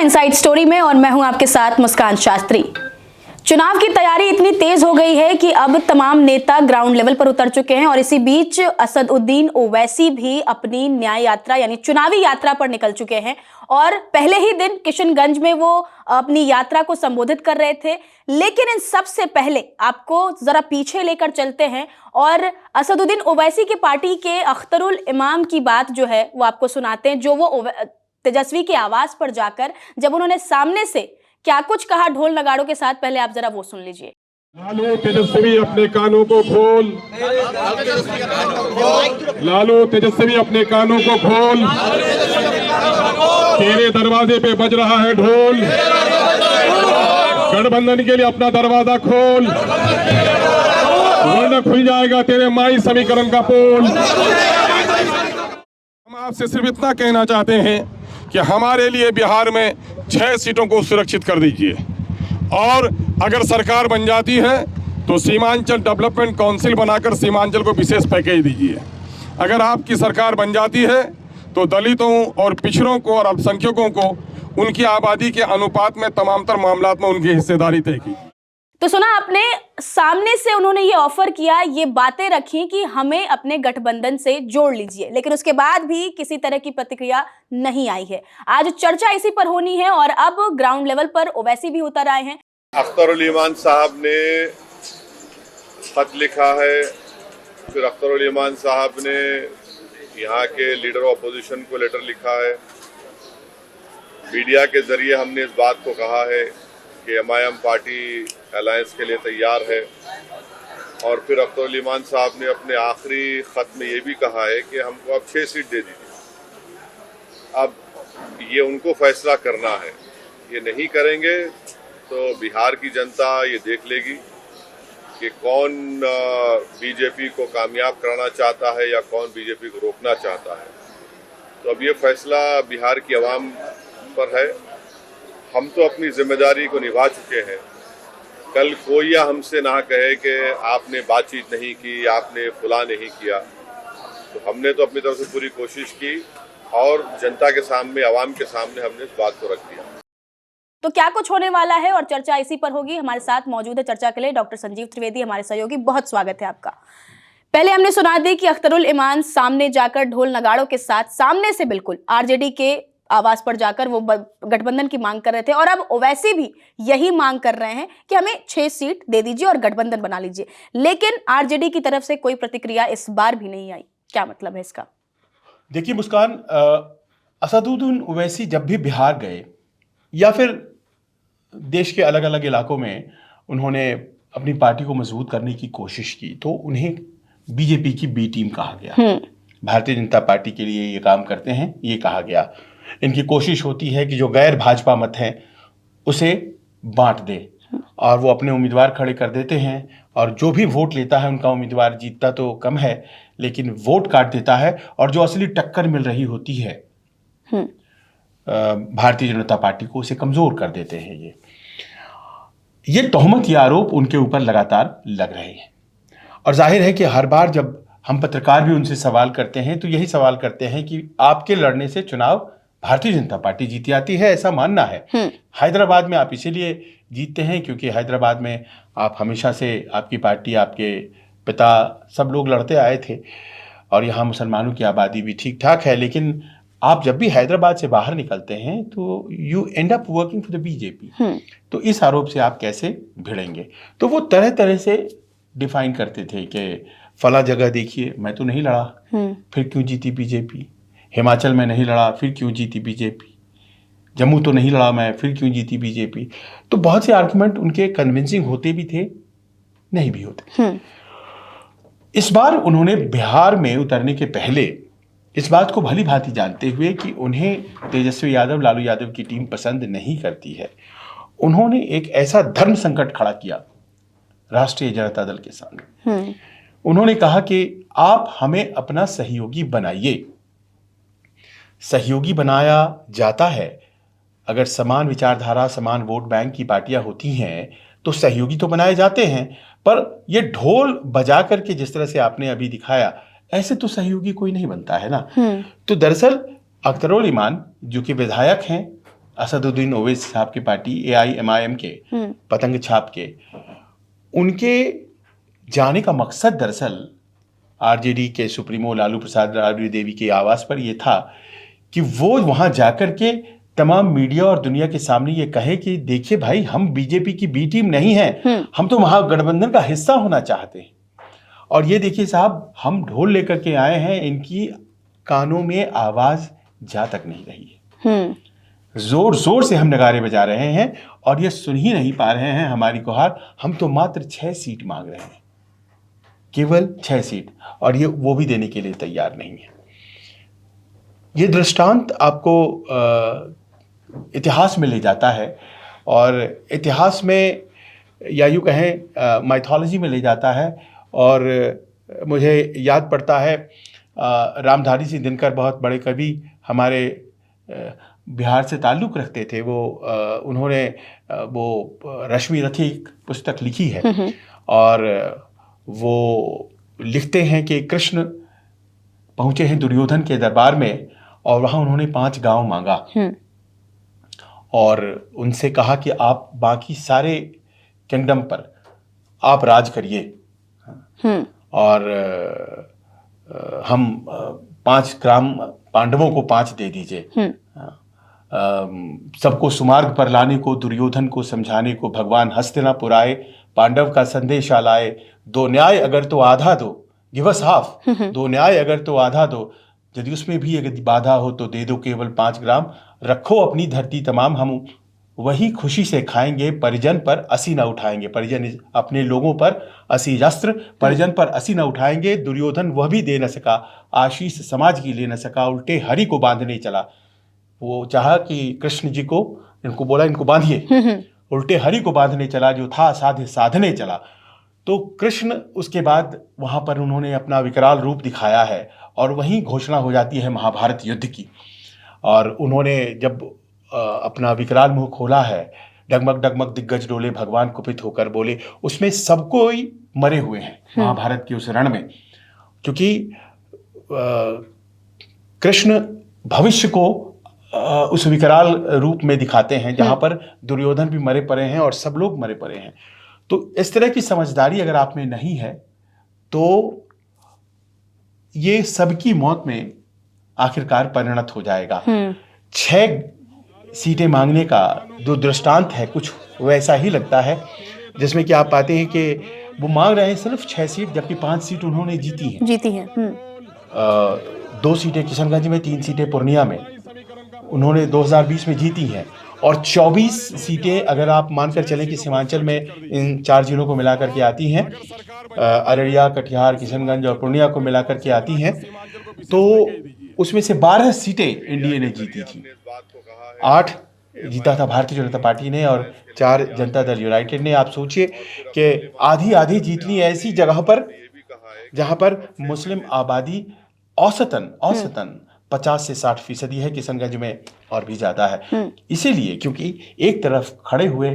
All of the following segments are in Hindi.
इनसाइड स्टोरी में और मैं हूं आपके साथ मुस्कान शास्त्री। चुनाव की तैयारी इतनी तेज हो गई है कि अब तमाम नेता ग्राउंड लेवल पर उतर चुके हैं और इसी बीच असदुद्दीन ओवैसी भी अपनी न्याय यात्रा यानी चुनावी यात्रा पर निकल चुके हैं और पहले ही दिन किशनगंज में वो अपनी यात्रा को संबोधित कर रहे थे। लेकिन इन सबसे पहले आपको जरा पीछे लेकर चलते हैं और असदुद्दीन ओवैसी की पार्टी के अख्तरुल इमाम की बात जो है वो आपको सुनाते हैं, जो वो तेजस्वी के आवास पर जाकर जब उन्होंने सामने से क्या कुछ कहा ढोल नगाड़ों के साथ। पहले आप जरा वो सुन लीजिए। लालू तेजस्वी अपने कानों को खोल, लालू तेजस्वी अपने कानों को खोल, तेरे दरवाजे पे बज रहा है ढोल, गठबंधन के लिए अपना दरवाजा खोल वरना खुल जाएगा तेरे माई समीकरण का पोल। हम आपसे सिर्फ इतना कहना चाहते हैं कि हमारे लिए बिहार में 6 सीटों को सुरक्षित कर दीजिए और अगर सरकार बन जाती है तो सीमांचल डेवलपमेंट काउंसिल बनाकर सीमांचल को विशेष पैकेज दीजिए। अगर आपकी सरकार बन जाती है तो दलितों और पिछड़ों को और अल्पसंख्यकों को उनकी आबादी के अनुपात में तमाम तर मामलात में उनकी हिस्सेदारी तय की। तो सुना आपने, सामने से उन्होंने ये ऑफर किया, ये बातें रखी कि हमें अपने गठबंधन से जोड़ लीजिए, लेकिन उसके बाद भी किसी तरह की प्रतिक्रिया नहीं आई है। आज चर्चा इसी पर होनी है और अब ग्राउंड लेवल पर ओवैसी भी उतर आए हैं। अख्तरुल इमान साहब ने खत लिखा है, फिर अख्तरुल इमान साहब ने यहाँ के लीडर ऑपोजिशन को लेटर लिखा है। मीडिया के जरिए हमने इस बात को कहा है कि एमआईएम पार्टी अलायंस के लिए तैयार है और फिर अख्तरुल इमान साहब ने अपने आखिरी खत में ये भी कहा है कि हमको अब 6 सीट दे दीजिए। अब ये उनको फैसला करना है, ये नहीं करेंगे तो बिहार की जनता ये देख लेगी कि कौन बीजेपी को कामयाब कराना चाहता है या कौन बीजेपी को रोकना चाहता है। तो अब ये फैसला बिहार की आवाम पर है। हम तो अपनी जिम्मेदारी को निभा चुके हैं। कल कोई हमसे ना कहे कि आपने बातचीत नहीं की, आपने फुला नहीं किया। तो हमने तो अपनी तरफ से पूरी कोशिश की और जनता के सामने, आवाम के सामने हमने इस बात को रख दिया। तो क्या कुछ होने वाला है और चर्चा इसी पर होगी। हमारे साथ मौजूद है चर्चा के लिए डॉक्टर संजीव त्रिवेदी, हमारे सहयोगी। बहुत स्वागत है आपका। पहले हमने सुना दी कि अख्तरुल इमान सामने जाकर ढोल नगाड़ों के साथ सामने से बिल्कुल आरजेडी के आवास पर जाकर वो गठबंधन की मांग कर रहे थे और अब ओवैसी भी यही मांग कर रहे हैं कि हमें 6 सीट दे दीजिए और गठबंधन बना लीजिए। लेकिन आरजेडी की तरफ से कोई प्रतिक्रिया इस बार भी नहीं आई। क्या मतलब है इसका? देखिए मुस्कान, असदुद्दीन ओवैसी जब भी बिहार गए या फिर देश के अलग अलग इलाकों में उन्होंने अपनी पार्टी को मजबूत करने की कोशिश की तो उन्हें बीजेपी की बी टीम कहा गया। भारतीय जनता पार्टी के लिए ये काम करते हैं, ये कहा गया। इनकी कोशिश होती है कि जो गैर भाजपा मत है उसे बांट दे और वो अपने उम्मीदवार खड़े कर देते हैं और जो भी वोट लेता है उनका उम्मीदवार जीतता तो कम है लेकिन वोट काट देता है और जो असली टक्कर मिल रही होती है भारतीय जनता पार्टी को, उसे कमजोर कर देते हैं। ये तोहमत या आरोप उनके ऊपर लगातार लग रहे हैं और जाहिर है कि हर बार जब हम पत्रकार भी उनसे सवाल करते हैं तो यही सवाल करते हैं कि आपके लड़ने से चुनाव भारतीय जनता पार्टी जीती आती है, ऐसा मानना है। हैदराबाद में आप इसीलिए जीतते हैं क्योंकि हैदराबाद में आप हमेशा से, आपकी पार्टी, आपके पिता, सब लोग लड़ते आए थे और यहाँ मुसलमानों की आबादी भी ठीक ठाक है। लेकिन आप जब भी हैदराबाद से बाहर निकलते हैं तो you and up working for the BJP. तो इस आरोप से आप कैसे भिड़ेंगे? तो वो तरह तरह से डिफाइन करते थे कि फला जगह देखिए मैं तो नहीं लड़ा, फिर क्यों जीती बीजेपी। हिमाचल में नहीं लड़ा, फिर क्यों जीती बीजेपी। जम्मू तो नहीं लड़ा मैं, फिर क्यों जीती बीजेपी। तो बहुत से आर्गुमेंट उनके कन्विंसिंग होते भी थे, नहीं भी होते। इस बार उन्होंने बिहार में उतरने के पहले इस बात को भली भांति जानते हुए कि उन्हें तेजस्वी यादव, लालू यादव की टीम पसंद नहीं करती है, उन्होंने एक ऐसा धर्म संकट खड़ा किया राष्ट्रीय जनता दल के सामने। उन्होंने कहा कि आप हमें अपना सहयोगी बनाइए। सहयोगी बनाया जाता है, अगर समान विचारधारा, समान वोट बैंक की पार्टियां होती हैं तो सहयोगी तो बनाए जाते हैं, पर ये ढोल बजा करके जिस तरह से आपने अभी दिखाया, ऐसे तो सहयोगी कोई नहीं बनता है ना। तो दरअसल अख्तरुल इमान जो कि विधायक हैं असदुद्दीन ओवैसी साहब की पार्टी AIMIM के पतंग छाप के, उनके जाने का मकसद दरअसल RJD के सुप्रीमो लालू प्रसाद राबड़ी देवी के आवास पर यह था कि वो वहां जाकर के तमाम मीडिया और दुनिया के सामने ये कहे कि देखिए भाई, हम बीजेपी की बी टीम नहीं है, हम तो महागठबंधन का हिस्सा होना चाहते हैं। और ये देखिए साहब, हम ढोल लेकर के आए हैं, इनकी कानों में आवाज जा तक नहीं रही है। जोर जोर से हम नगारे बजा रहे हैं और ये सुन ही नहीं पा रहे हैं हमारी गुहार। हम तो मात्र 6 सीट मांग रहे हैं, केवल 6 सीट, और ये वो भी देने के लिए तैयार नहीं है। ये दृष्टांत आपको इतिहास में ले जाता है, और इतिहास में या यूँ कहें माइथोलॉजी में ले जाता है। और मुझे याद पड़ता है रामधारी सिंह दिनकर, बहुत बड़े कवि, हमारे बिहार से ताल्लुक़ रखते थे। वो उन्होंने वो रश्मि रथी पुस्तक लिखी है, और वो लिखते हैं कि कृष्ण पहुँचे हैं दुर्योधन के दरबार में, और वहाँ उन्होंने 5 गांव मांगा और उनसे कहा कि आप बाकी सारे किंगडम पर आप राज करिए, और हम 5 ग्राम पांडवों को 5 दे दीजिए। सबको सुमार्ग पर लाने को, दुर्योधन को समझाने को भगवान हस्तिनापुर आए, पांडव का संदेश लाए। 2 न्याय अगर तो आधा दो, गिव अस हाफ। 2 न्याय अगर तो आधा दो, यदि उसमें भी अगर बाधा हो तो दे दो केवल 5 ग्राम। रखो अपनी धरती तमाम, हम वही खुशी से खाएंगे। परिजन पर असी न उठाएंगे, परिजन अपने लोगों पर असी अस्त्र, परिजन पर असी न उठाएंगे। दुर्योधन वह भी दे न सका, आशीष समाज की ले न सका, उल्टे हरि को बांधने चला। वो चाहा कि कृष्ण जी को, इनको बोला इनको बांधिए, उल्टे हरि को बांधने चला, जो था साधे साधने चला। तो कृष्ण उसके बाद वहाँ पर उन्होंने अपना विकराल रूप दिखाया है, और वहीं घोषणा हो जाती है महाभारत युद्ध की। और उन्होंने जब अपना विकराल मुंह खोला है, डगमग डगमग दिग्गज डोले, भगवान कुपित होकर बोले, उसमें सबको ही मरे हुए हैं महाभारत के उस रण में। क्योंकि कृष्ण भविष्य को उस विकराल रूप में दिखाते हैं, जहाँ पर दुर्योधन भी मरे पड़े हैं और सब लोग मरे पड़े हैं। तो इस तरह की समझदारी अगर आप में नहीं है तो ये सबकी मौत में आखिरकार परिणत हो जाएगा। 6 सीटें मांगने का जो दृष्टांत है कुछ वैसा ही लगता है, जिसमें कि आप पाते हैं कि वो मांग रहे हैं सिर्फ 6 सीट, जबकि 5 सीट उन्होंने जीती हैं। 2 सीटें किशनगंज में, 3 सीटें पूर्णिया में उन्होंने 2020 में जीती हैं, और 24 सीटें अगर आप मानकर चलें कि सीमांचल में इन 4 जिलों को मिलाकर के आती हैं, अररिया, कटिहार, किशनगंज और पूर्णिया को मिलाकर के आती हैं, तो उसमें से 12 सीटें एनडीए ने जीती थी। 8 जीता था भारतीय जनता पार्टी ने और 4 जनता दल यूनाइटेड ने। आप सोचिए कि आधी आधी जीतनी ऐसी जगह पर जहां पर मुस्लिम आबादी औसतन 50 से 60% है, किशनगंज में और भी ज़्यादा है। इसीलिए क्योंकि एक तरफ खड़े हुए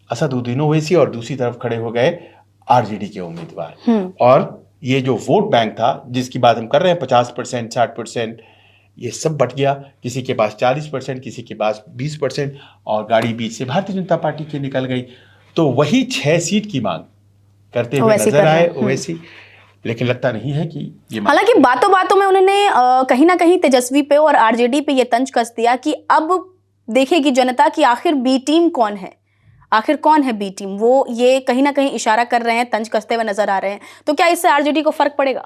असदुद्दीन ओवैसी और दूसरी तरफ खड़े हो गए आरजेडी के उम्मीदवार, और ये जो वोट बैंक था जिसकी बात हम कर रहे हैं 50%, 60%, ये सब बट गया। किसी के पास 40%, किसी के पास 20%, और गाड़ी बीच से भारतीय जनता पार्टी की निकल गई। तो वही 6 सीट की मांग करते हुए नजर आए ओवैसी, लेकिन लगता नहीं है कि ये। हालांकि बातों बातों में उन्होंने कहीं ना कहीं तेजस्वी पे और आरजेडी पे ये तंज कस दिया कि अब देखेगी जनता कि आखिर बी टीम कौन है, आखिर कौन है बी टीम। वो ये कहीं ना कहीं इशारा कर रहे हैं, तंज कसते हुए नजर आ रहे हैं। तो क्या इससे आरजेडी को फर्क पड़ेगा?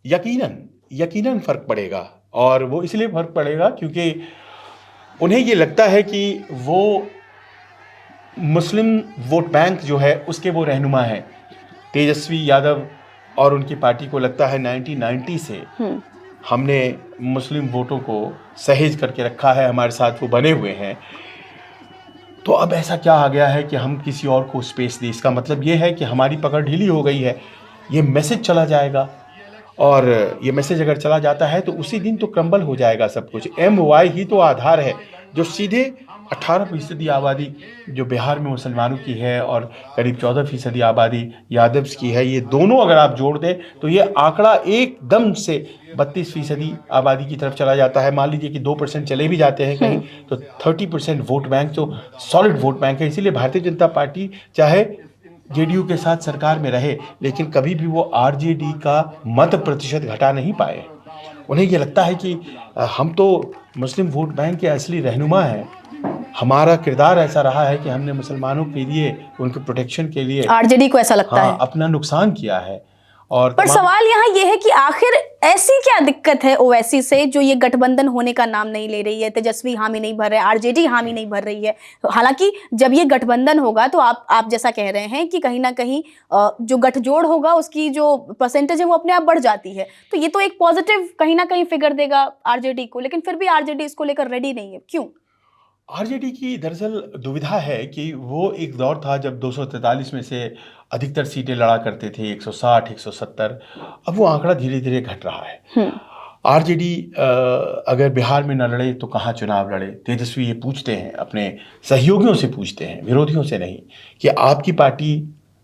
यकीनन फर्क पड़ेगा, और वो इसलिए फर्क पड़ेगा क्योंकि उन्हें ये लगता है कि वो मुस्लिम वोट बैंक जो है उसके वो रहनुमा हैं। तेजस्वी यादव और उनकी पार्टी को लगता है 1990 से हमने मुस्लिम वोटों को सहेज करके रखा है, हमारे साथ वो बने हुए हैं। तो अब ऐसा क्या आ गया है कि हम किसी और को स्पेस दें। इसका मतलब ये है कि हमारी पकड़ ढीली हो गई है, ये मैसेज चला जाएगा, और ये मैसेज अगर चला जाता है तो उसी दिन तो क्रम्बल हो जाएगा सब कुछ। MY ही तो आधार है, जो सीधे 18% आबादी जो बिहार में मुसलमानों की है और करीब 14% आबादी यादव्स की है, ये दोनों अगर आप जोड़ दें तो ये आंकड़ा एकदम से 32% आबादी की तरफ चला जाता है। मान लीजिए कि 2% चले भी जाते हैं कहीं तो 30% वोट बैंक तो सॉलिड वोट बैंक है। इसीलिए भारतीय जनता पार्टी चाहे जेडीयू के साथ सरकार में रहे लेकिन कभी भी वो आरजेडी का मत प्रतिशत घटा नहीं पाए। उन्हें ये लगता है कि हम तो मुस्लिम वोट बैंक के असली रहनुमा हैं, हमारा किरदार ऐसा रहा है कि हमने मुसलमानों के लिए, उनके प्रोटेक्शन के लिए आरजेडी को ऐसा लगता है अपना नुकसान किया है। और पर सवाल यहाँ ये है कि आखिर ऐसी क्या दिक्कत है ओवैसी से जो ये गठबंधन होने का नाम नहीं ले रही है, तेजस्वी हामी नहीं भर रहे, आरजेडी हामी नहीं भर रही है। हालांकि जब ये गठबंधन होगा तो आप जैसा कह रहे हैं कि कहीं ना कहीं जो गठजोड़ होगा उसकी जो परसेंटेज है वो अपने आप बढ़ जाती है, तो ये तो एक पॉजिटिव कहीं ना कहीं फिगर देगा आरजेडी को, लेकिन फिर भी आरजेडी इसको लेकर रेडी नहीं है, क्यों? आरजेडी की दरअसल दुविधा है कि वो एक दौर था जब 243 में से अधिकतर सीटें लड़ा करते थे, 160, 170। अब वो आंकड़ा धीरे धीरे घट रहा है। आरजेडी अगर बिहार में न लड़े तो कहाँ चुनाव लड़े? तेजस्वी ये पूछते हैं, अपने सहयोगियों से पूछते हैं, विरोधियों से नहीं, कि आपकी पार्टी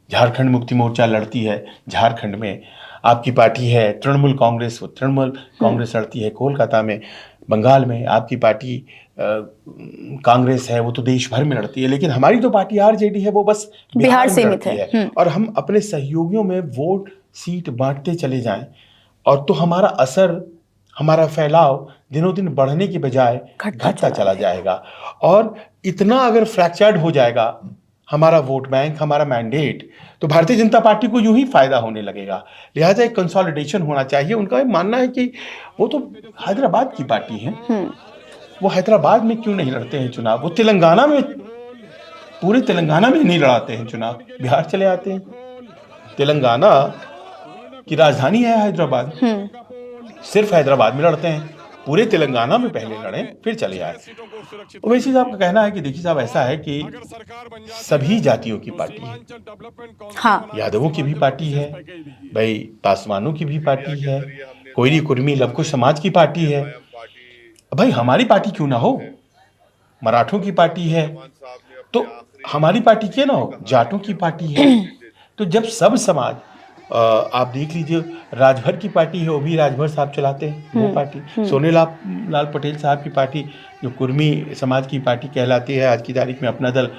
झारखंड मुक्ति मोर्चा लड़ती है झारखंड में, आपकी पार्टी है तृणमूल कांग्रेस, वो तृणमूल कांग्रेस लड़ती है कोलकाता में, बंगाल में आपकी पार्टी कांग्रेस है वो तो देश भर में लड़ती है, लेकिन हमारी तो पार्टी आरजेडी है वो बस बिहार में सीमित है। और हम अपने सहयोगियों में वोट सीट बांटते चले जाएं और तो हमारा असर, हमारा फैलाव दिनों दिन बढ़ने की बजाय घटता चला जाएगा। और इतना अगर फ्रैक्चर्ड हो जाएगा हमारा वोट बैंक, हमारा मैंडेट, तो भारतीय जनता पार्टी को यूं ही फायदा होने लगेगा। लिहाजा एक कंसोलिडेशन होना चाहिए। उनका ये मानना है कि वो तो हैदराबाद की पार्टी है, वो हैदराबाद में क्यों नहीं लड़ते हैं चुनाव? वो तेलंगाना में, पूरे तेलंगाना में नहीं लड़ाते हैं चुनाव, बिहार चले आते हैं। तेलंगाना की राजधानी है हैदराबाद, सिर्फ हैदराबाद में लड़ते हैं, पूरे तेलंगाना में पहले लड़े फिर चले आए। ओवैसी साहब का कहना है कि देखिए साहब, ऐसा है कि सभी जातियों की पार्टी है, हाँ, यादवों की भी पार्टी है, भाई पासवानों की भी पार्टी है, कोयरी कुर्मी लवकुश समाज की पार्टी है, भाई हमारी पार्टी क्यों ना हो? मराठों की पार्टी है तो हमारी पार्टी क्यों ना हो? जाटों की पार्टी है। तो जब सब समाज, आप देख लीजिए राजभर की पार्टी है, वो भी राजभर साहब चलाते हैं वो पार्टी। सोने लाल पटेल साहब की पार्टी जो कुर्मी समाज की पार्टी कहलाती है आज की तारीख में, अपना दल,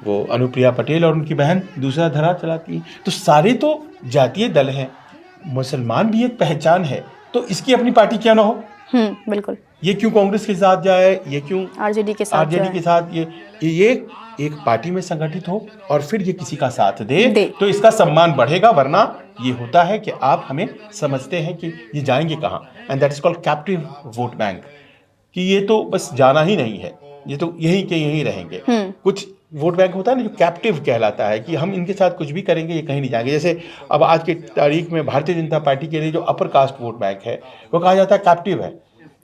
वो अनुप्रिया पटेल और उनकी बहन दूसरा धरा चलाती है। तो सारे तो जातीय दल हैं, मुसलमान भी एक पहचान है, तो इसकी अपनी पार्टी क्यों ना हो? बिल्कुल। ये क्यों कांग्रेस के साथ जाए, ये क्यों आरजेडी के साथ ये एक पार्टी में संगठित हो और फिर ये किसी का साथ दे तो इसका सम्मान बढ़ेगा। वरना ये होता है कि आप हमें समझते हैं कि ये जाएंगे कहाँ, and that is called captive vote bank, कि ये तो बस जाना ही नहीं है, ये तो यहीं के यहीं रहेंगे। कुछ वोट बैंक होता है ना जो कैप्टिव कहलाता है, कि हम इनके साथ कुछ भी करेंगे ये कहीं नहीं जाएंगे। जैसे अब आज की तारीख में भारतीय जनता पार्टी के लिए जो अपर कास्ट वोट बैंक है वो कहा जाता है कैप्टिव है,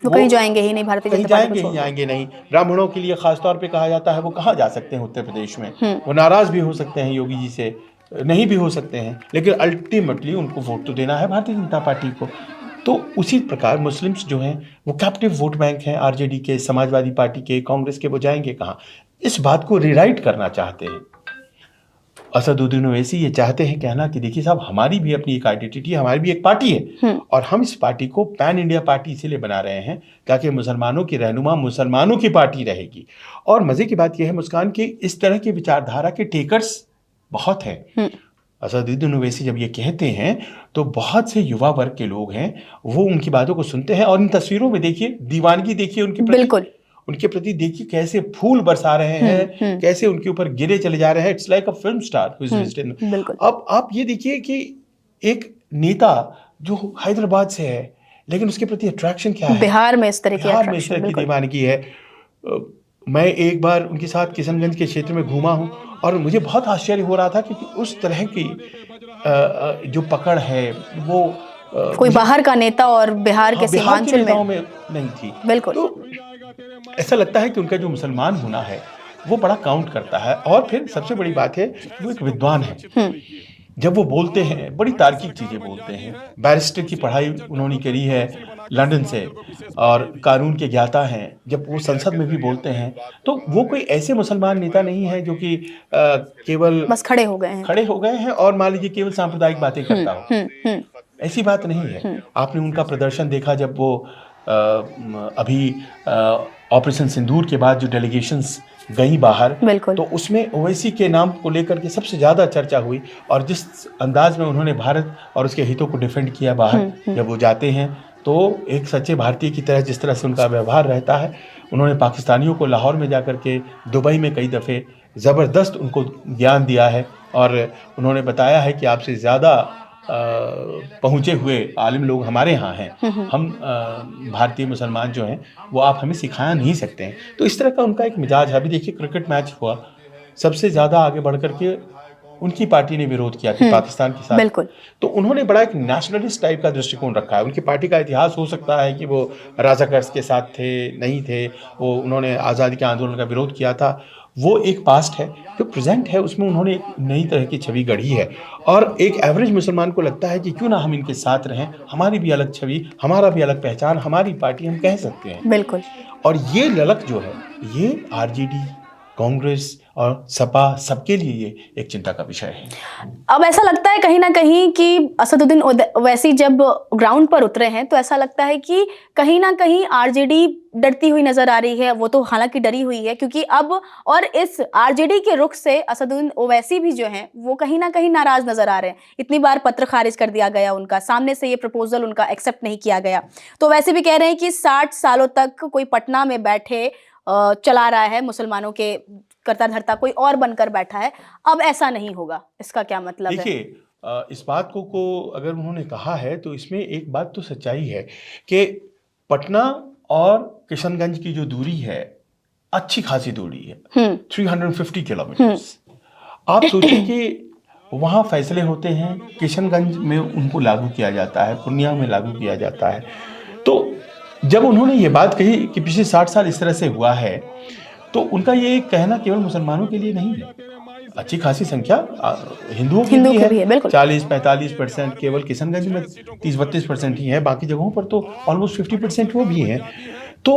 वो कहीं जाएंगे ही नहीं, भारतीय जनता पार्टी को जाएंगे नहीं। ब्राह्मणों के लिए खास तौर पे कहा जाता है वो कहाँ जा सकते हैं उत्तर प्रदेश में, वो नाराज भी हो सकते हैं योगी जी से, नहीं भी हो सकते हैं, लेकिन अल्टीमेटली उनको वोट तो देना है भारतीय जनता पार्टी को। तो उसी प्रकार मुस्लिम्स जो हैं वो कैप्टिव वोट बैंक हैं आरजेडी के, समाजवादी पार्टी के, कांग्रेस के, वो जाएंगे कहाँ? इस बात को रीराइट करना चाहते हैं असदुद्दीन ओवैसी। ये चाहते हैं कहना कि देखिए साहब, हमारी भी अपनी एक आइडेंटिटी है, हमारी भी एक पार्टी है, और हम इस पार्टी को पैन इंडिया पार्टी इसीलिए बना रहे हैं ताकि मुसलमानों की रहनुमा मुसलमानों की पार्टी रहेगी। और मजे की बात यह है मुस्कान, की इस तरह की विचारधारा के टेकर्स बहुत हैं। असदुद्दीन ओवैसी जब ये कहते हैं तो बहुत से युवा वर्ग के लोग हैं वो उनकी बातों को सुनते हैं, और इन तस्वीरों में देखिए दीवानगी देखिए उनके प्रति देखिए कैसे फूल बरसा रहे हैं, कैसे उनके ऊपर गिरे चले जा रहे हैं। It's like a film star who is visited. अब आप ये देखिए कि एक नेता जो हैदराबाद से है लेकिन उसके प्रति अट्रैक्शन क्या है? बिहार में इस तरह की दीवानगी है। मैं एक बार उनके साथ किशनगंज के क्षेत्र में घूमा हूँ और मुझे बहुत आश्चर्य हो रहा था क्योंकि उस तरह की जो पकड़ है वो कोई बाहर का नेता और बिहार के सीमांचल में नहीं थी। बिल्कुल। तो ऐसा लगता है कि उनका जो मुसलमान होना है वो बड़ा काउंट करता है। और फिर सबसे बड़ी बात है वो एक विद्वान है, जब वो बोलते हैं बड़ी तार्किक चीज़ें बोलते हैं। बैरिस्टर की पढ़ाई उन्होंने करी है लंदन से और कानून के ज्ञाता हैं। जब वो संसद में भी बोलते हैं तो वो कोई ऐसे मुसलमान नेता नहीं है जो कि केवल बस खड़े हो गए हैं। खड़े हो गए हैं और मान लीजिए केवल सांप्रदायिक बातें करता हो। ऐसी बात नहीं है। आपने उनका प्रदर्शन देखा जब वो अभी ऑपरेशन सिंदूर के बाद जो डेलीगेशंस गई बाहर, बिल्कुल। तो उसमें ओवैसी के नाम को लेकर के सबसे ज़्यादा चर्चा हुई और जिस अंदाज में उन्होंने भारत और उसके हितों को डिफेंड किया बाहर जब वो जाते हैं, तो एक सच्चे भारतीय की तरह जिस तरह से उनका व्यवहार रहता है, उन्होंने पाकिस्तानियों को लाहौर में जाकर के दुबई में कई दफ़े ज़बरदस्त उनको ज्ञान दिया है और उन्होंने बताया है कि आपसे ज़्यादा पहुँचे हुए आलिम लोग हमारे यहाँ हैं। हम भारतीय मुसलमान जो हैं वो आप हमें सिखा नहीं सकते हैं। तो इस तरह का उनका एक मिजाज है। अभी देखिए क्रिकेट मैच हुआ, सबसे ज़्यादा आगे बढ़ कर के उनकी पार्टी ने विरोध किया था पाकिस्तान के साथ। बिल्कुल। तो उन्होंने बड़ा एक नेशनलिस्ट टाइप का दृष्टिकोण रखा है। उनकी पार्टी का इतिहास हो सकता है कि वो राजाकर्स के साथ थे, नहीं थे, वो उन्होंने आज़ादी के आंदोलन का विरोध किया था। वो एक पास्ट है। जो प्रेजेंट है उसमें उन्होंने एक नई तरह की छवि गढ़ी है और एक एवरेज मुसलमान को लगता है कि क्यों ना हम इनके साथ रहें, हमारी भी अलग छवि, हमारा भी अलग पहचान, हमारी पार्टी हम कह सकते हैं। बिल्कुल। और ये ललक जो है ये आरजेडी, कांग्रेस और सपा सबके लिए ये एक चिंता का विषय है। अब ऐसा लगता है कहीं ना कहीं कि असदुद्दीन ओवैसी जब ग्राउंड पर उतरे हैं तो ऐसा लगता है कि कहीं ना कहीं आरजेडी डरती हुई नजर आ रही है। वो तो हालांकि डरी हुई है क्योंकि अब और इस आरजेडी के रुख से असदुद्दीन ओवैसी भी जो हैं वो कहीं ना कहीं नाराज नजर आ रहे हैं। इतनी बार पत्र खारिज कर दिया गया उनका, सामने से ये प्रपोजल उनका एक्सेप्ट नहीं किया गया। तो वैसे भी कह रहे हैं कि 60 सालों तक कोई पटना में बैठे चला रहा है, मुसलमानों के करता धरता कोई और बनकर बैठा है, अब ऐसा नहीं होगा। इसका क्या मतलब है? देखिए इस बात को अगर उन्होंने कहा है तो इसमें एक बात तो सच्चाई है कि पटना और किशनगंज की जो दूरी है अच्छी खासी दूरी है, 350 किलोमीटर्स। आप सोचिए कि वहाँ फैसले होते हैं, किशनगंज में उनको लागू किया जाता है, पूर्णिया में लागू किया जाता है। तो जब उन्होंने ये बात कही कि पिछले 60 साल इस तरह से हुआ है, तो उनका ये कहना केवल मुसलमानों के लिए नहीं है। अच्छी खासी संख्या हिंदुओं की भी है, 40-45%। केवल किशनगंज में 30-32% ही है, बाकी जगहों पर तो ऑलमोस्ट 50% वो भी हैं। तो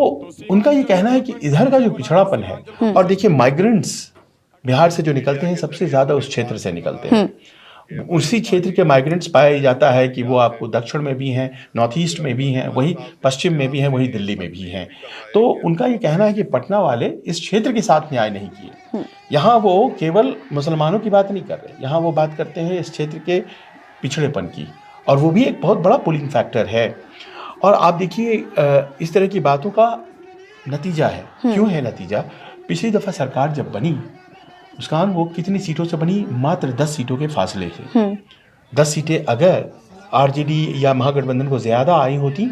उनका ये कहना है कि इधर का जो पिछड़ापन है, और देखिए माइग्रेंट्स बिहार से जो निकलते हैं सबसे ज़्यादा उस क्षेत्र से निकलते हैं। उसी क्षेत्र के माइग्रेंट्स पाया जाता है कि वो आपको दक्षिण में भी हैं, नॉर्थ ईस्ट में भी हैं, वही पश्चिम में भी हैं, वही दिल्ली में भी हैं। तो उनका ये कहना है कि पटना वाले इस क्षेत्र के साथ न्याय नहीं किए। यहाँ वो केवल मुसलमानों की बात नहीं कर रहे, यहाँ वो बात करते हैं इस क्षेत्र के पिछड़ेपन की, और वो भी एक बहुत बड़ा पुलिंग फैक्टर है। और आप देखिए इस तरह की बातों का नतीजा है। क्यों है नतीजा? पिछली दफ़ा सरकार जब बनी, मुस्कान, वो कितनी सीटों से बनी? मात्र 10 सीटों के फासले थे। 10 सीटें अगर आरजेडी या महागठबंधन को ज़्यादा आई होती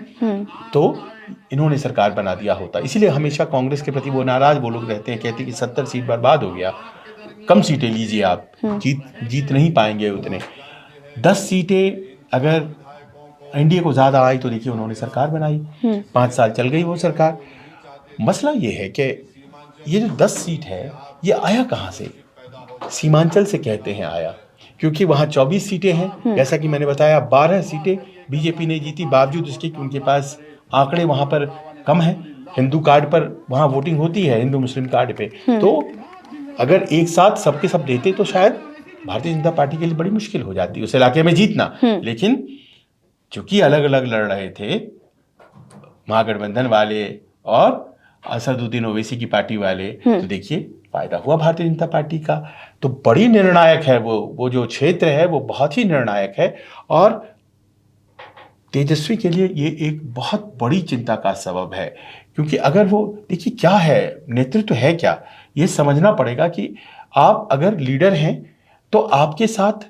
तो इन्होंने सरकार बना दिया होता। इसीलिए हमेशा कांग्रेस के प्रति वो नाराज़ वो लोग रहते हैं, कहते हैं कि 70 सीट बर्बाद हो गया, कम सीटें लीजिए आप, जीत नहीं पाएंगे उतने। 10 सीटें अगर एनडीए को ज़्यादा आई तो देखिए उन्होंने सरकार बनाई, 5 साल चल गई वो सरकार। मसला ये है कि ये जो 10 सीट है ये आया कहाँ से? सीमांचल से कहते हैं आया, क्योंकि वहाँ 24 सीटें हैं। जैसा कि मैंने बताया 12 सीटें बीजेपी ने जीती, बावजूद उसके कि उनके पास आंकड़े वहाँ पर कम हैं। हिंदू कार्ड पर वहाँ वोटिंग होती है, हिंदू मुस्लिम कार्ड पे। तो अगर एक साथ सबके सब देते तो शायद भारतीय जनता पार्टी के लिए बड़ी मुश्किल हो जाती उस इलाके में जीतना। लेकिन चूंकि अलग अलग लड़ रहे थे महागठबंधन वाले और असदुद्दीन ओवैसी की पार्टी वाले, तो देखिए फायदा हुआ भारतीय जनता पार्टी का। तो बड़ी निर्णायक है वो जो क्षेत्र है वो बहुत ही निर्णायक है, और तेजस्वी के लिए ये एक बहुत बड़ी चिंता का सबब है। क्योंकि अगर वो, देखिए क्या है नेतृत्व है क्या, ये समझना पड़ेगा कि आप अगर लीडर हैं तो आपके साथ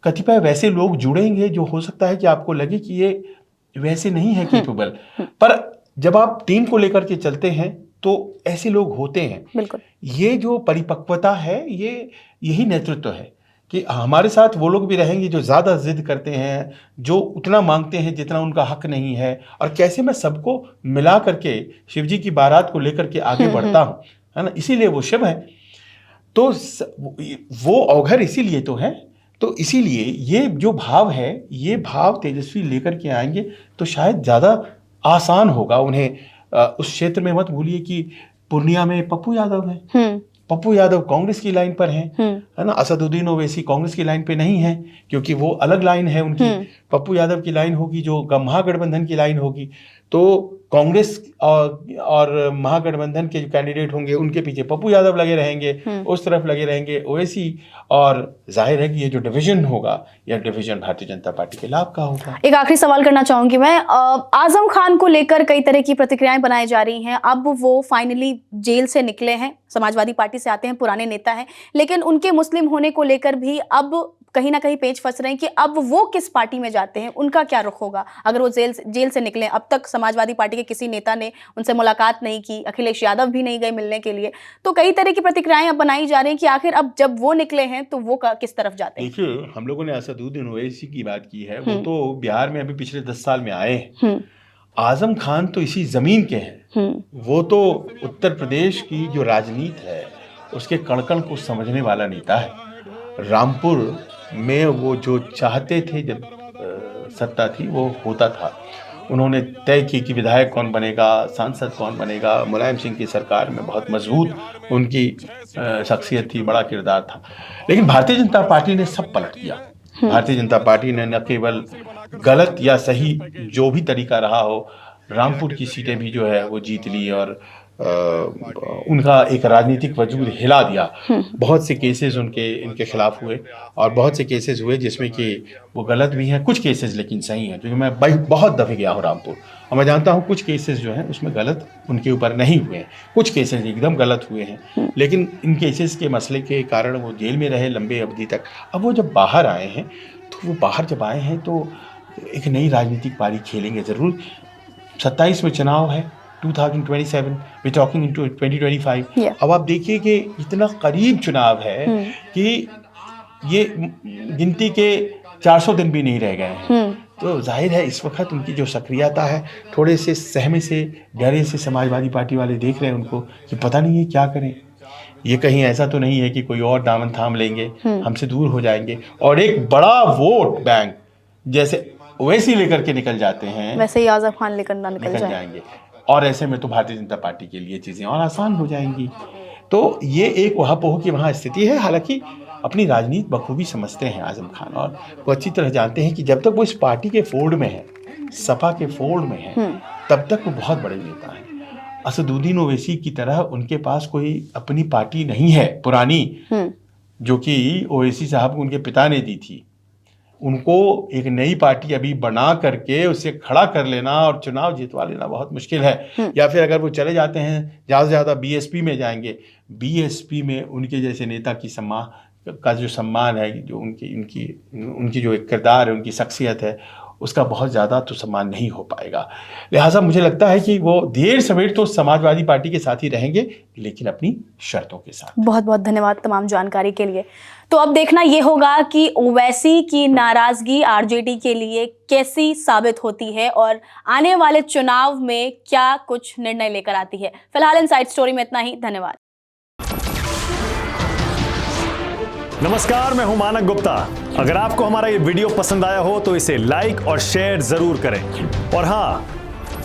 कतिपय वैसे लोग जुड़ेंगे जो हो सकता है कि आपको लगे कि ये वैसे नहीं है कैपेबल, पर जब आप टीम को लेकर के चलते हैं तो ऐसे लोग होते हैं। बिल्कुल। ये जो परिपक्वता है ये यही नेतृत्व है कि हमारे साथ वो लोग भी रहेंगे जो ज़्यादा जिद करते हैं, जो उतना मांगते हैं जितना उनका हक नहीं है, और कैसे मैं सबको मिला करके शिव जी की बारात को लेकर के आगे बढ़ता हूँ, है ना। इसीलिए वो शिव है। तो वो अवघर इसीलिए तो है तो इसीलिए ये जो भाव है, ये भाव तेजस्वी लेकर के आएंगे तो शायद ज़्यादा आसान होगा उन्हें। उस क्षेत्र में मत भूलिए कि पूर्णिया में पप्पू यादव हैं। पप्पू यादव कांग्रेस की लाइन पर हैं, है ना। असदुद्दीन ओवैसी कांग्रेस की लाइन पे नहीं है, क्योंकि वो अलग लाइन है उनकी। पप्पू यादव की लाइन होगी जो महागठबंधन की लाइन होगी, तो कांग्रेस और महागठबंधन के जो कैंडिडेट होंगे उनके पीछे पप्पू यादव लगे रहेंगे, उस तरफ लगे रहेंगे ओवैसी। और जाहिर है कि ये जो डिवीजन होगा, यह डिवीजन भारतीय जनता पार्टी के लाभ का होगा। एक आखिरी सवाल करना चाहूंगी मैं, आजम खान को लेकर कई तरह की प्रतिक्रियाएं बनाई जा रही हैं। अब वो फाइनली जेल से निकले हैं, समाजवादी पार्टी से आते हैं, पुराने नेता हैं, लेकिन उनके मुस्लिम होने को लेकर भी अब कहीं ना कहीं पेच फंस रहे हैं कि अब वो किस पार्टी में जाते हैं, उनका क्या रुख होगा अगर वो जेल से निकले। अब तक समाजवादी पार्टी के किसी नेता ने उनसे मुलाकात नहीं की, अखिलेश यादव भी नहीं गए मिलने के लिए, तो कई तरह की प्रतिक्रियाएं अब बनाई जा रही हैं कि आखिर अब जब वो निकले हैं तो वो किस तरफ जाते हैं। देखिए, हम लोगों ने असदुद्दीन ओवैसी की बात की है, वो तो बिहार में अभी पिछले 10 साल में आए हैं। आजम खान तो इसी जमीन के हैं, वो तो उत्तर प्रदेश की जो राजनीति है उसके कण-कण को समझने वाला नेता है। रामपुर में वो जो चाहते थे जब सत्ता थी वो होता था। उन्होंने तय की कि विधायक कौन बनेगा, सांसद कौन बनेगा। मुलायम सिंह की सरकार में बहुत मजबूत उनकी शख्सियत थी, बड़ा किरदार था। लेकिन भारतीय जनता पार्टी ने सब पलट दिया। भारतीय जनता पार्टी ने न केवल गलत या सही जो भी तरीका रहा हो, रामपुर की सीटें भी जो है वो जीत ली और उनका एक राजनीतिक वजूद हिला दिया। बहुत से केसेस इनके खिलाफ हुए और बहुत से केसेस हुए जिसमें कि वो गलत भी हैं, कुछ केसेस लेकिन सही हैं, क्योंकि मैं बहुत दफ़े गया हूँ रामपुर और मैं जानता हूँ कुछ केसेस जो हैं उसमें गलत उनके ऊपर नहीं हुए हैं, कुछ केसेस एकदम गलत हुए हैं। लेकिन इन केसेस के मसले के कारण वो जेल में रहे लंबे अवधि तक। अब वो जब बाहर आए हैं तो वो बाहर जब आए हैं तो एक नई राजनीतिक पारी खेलेंगे ज़रूर। 27 में चुनाव है, 2027, वी टॉकिंग इनटू 2025। अब आप देखिए कि इतना करीब चुनाव है कि ये गिनती के 400 दिन भी नहीं रह गए हैं। तो जाहिर है इस वक्त उनकी जो सक्रियता है, थोड़े से सहमे से डरे से समाजवादी पार्टी वाले देख रहे हैं उनको कि पता नहीं है क्या करें। ये कहीं ऐसा तो नहीं है कि कोई और दामन थाम लेंगे, हमसे दूर हो जाएंगे और एक बड़ा वोट बैंक जैसे वैसे लेकर के निकल जाते हैं, वैसे ही आजम खान लेकर ना निकल जाएंगे। और ऐसे में तो भारतीय जनता पार्टी के लिए चीज़ें और आसान हो जाएंगी। तो ये एक वहापोह की वहाँ स्थिति है। हालांकि अपनी राजनीति बखूबी समझते हैं आजम खान और वो अच्छी तरह जानते हैं कि जब तक वो इस पार्टी के फोल्ड में है, सपा के फोल्ड में है, तब तक वो बहुत बड़े नेता हैं। असदुद्दीन ओवैसी की तरह उनके पास कोई अपनी पार्टी नहीं है पुरानी, जो कि ओवैसी साहब को उनके पिता ने दी थी। उनको एक नई पार्टी अभी बना करके उसे खड़ा कर लेना और चुनाव जितवा लेना बहुत मुश्किल है। या फिर अगर वो चले जाते हैं ज़्यादा से ज़्यादा बीएसपी में जाएंगे। बीएसपी में उनके जैसे नेता की का जो सम्मान है, जो उनकी जो एक किरदार है, उनकी शख्सियत है, उसका बहुत ज़्यादा तो सम्मान नहीं हो पाएगा। लिहाजा मुझे लगता है कि वो देर सवेर तो समाजवादी पार्टी के साथ ही रहेंगे, लेकिन अपनी शर्तों के साथ। बहुत बहुत धन्यवाद तमाम जानकारी के लिए। तो अब देखना ये होगा कि ओवैसी की नाराजगी आरजेडी के लिए कैसी साबित होती है और आने वाले चुनाव में क्या कुछ निर्णय लेकर आती है। फिलहाल इनसाइड स्टोरी में इतना ही। धन्यवाद। नमस्कार, मैं हूं मानक गुप्ता। अगर आपको हमारा ये वीडियो पसंद आया हो तो इसे लाइक और शेयर जरूर करें और हाँ,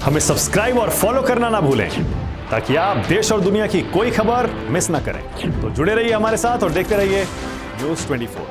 हमें सब्सक्राइब और फॉलो करना ना भूलें ताकि आप देश और दुनिया की कोई खबर मिस ना करें। तो जुड़े रहिए हमारे साथ और देखते रहिए न्यूज़ 24।